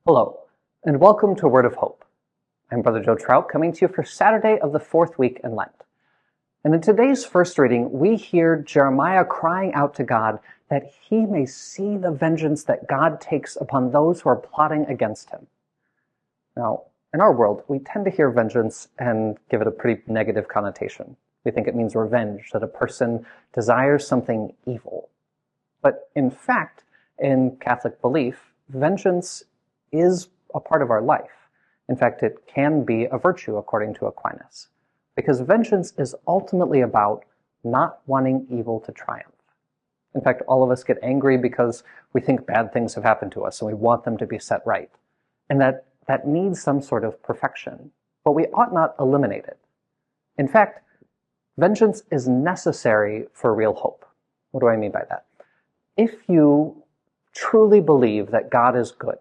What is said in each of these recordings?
Hello, and welcome to Word of Hope. I'm Brother Joe Trout, coming to you for Saturday of the fourth week in Lent. And in today's first reading, we hear Jeremiah crying out to God that he may see the vengeance that God takes upon those who are plotting against him. Now, in our world, we tend to hear vengeance and give it a pretty negative connotation. We think it means revenge, that a person desires something evil. But in fact, in Catholic belief, vengeance is a part of our life. In fact, it can be a virtue, according to Aquinas, because vengeance is ultimately about not wanting evil to triumph. In fact, all of us get angry because we think bad things have happened to us and we want them to be set right. And that needs some sort of perfection, but we ought not eliminate it. In fact, vengeance is necessary for real hope. What do I mean by that? If you truly believe that God is good,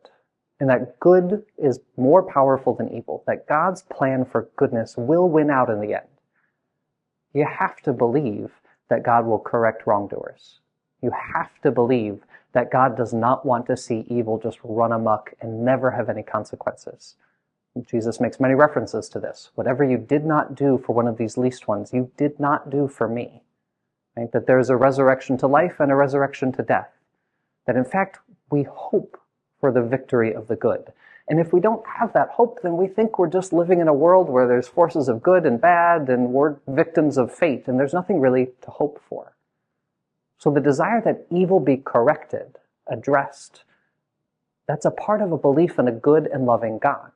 and that good is more powerful than evil, that God's plan for goodness will win out in the end, you have to believe that God will correct wrongdoers. You have to believe that God does not want to see evil just run amok and never have any consequences. Jesus makes many references to this. Whatever you did not do for one of these least ones, you did not do for me. Right? That there is a resurrection to life and a resurrection to death. That in fact, we hope for the victory of the good. And if we don't have that hope, then we think we're just living in a world where there's forces of good and bad, and we're victims of fate, and there's nothing really to hope for. So the desire that evil be corrected, addressed, that's a part of a belief in a good and loving God.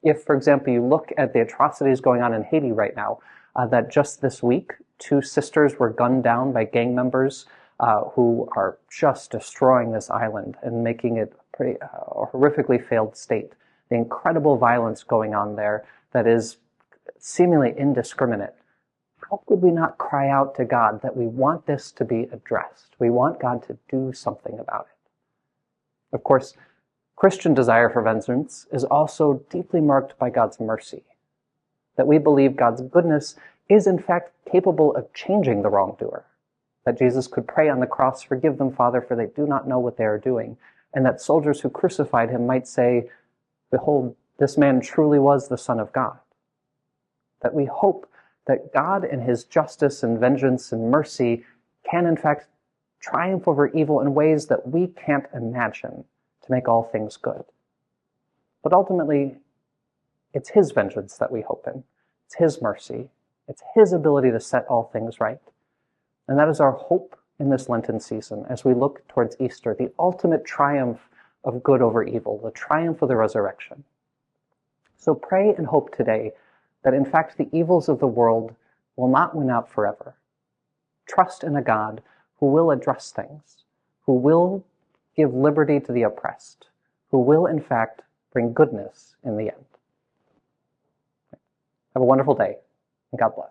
If, for example, you look at the atrocities going on in Haiti right now, that just this week, 2 sisters were gunned down by gang members who are just destroying this island and making it a horrifically failed state. The incredible violence going on there that is seemingly indiscriminate. How could we not cry out to God that we want this to be addressed? We want God to do something about it. Of course, Christian desire for vengeance is also deeply marked by God's mercy. That we believe God's goodness is in fact capable of changing the wrongdoer. That Jesus could pray on the cross, "Forgive them, Father, for they do not know what they are doing." And that soldiers who crucified him might say, "Behold, this man truly was the Son of God." That we hope that God in his justice and vengeance and mercy can in fact triumph over evil in ways that we can't imagine to make all things good. But ultimately, it's his vengeance that we hope in. It's his mercy. It's his ability to set all things right. And that is our hope in this Lenten season as we look towards Easter, the ultimate triumph of good over evil, the triumph of the resurrection. So pray and hope today that in fact the evils of the world will not win out forever. Trust in a God who will address things, who will give liberty to the oppressed, who will in fact bring goodness in the end. Have a wonderful day, and God bless.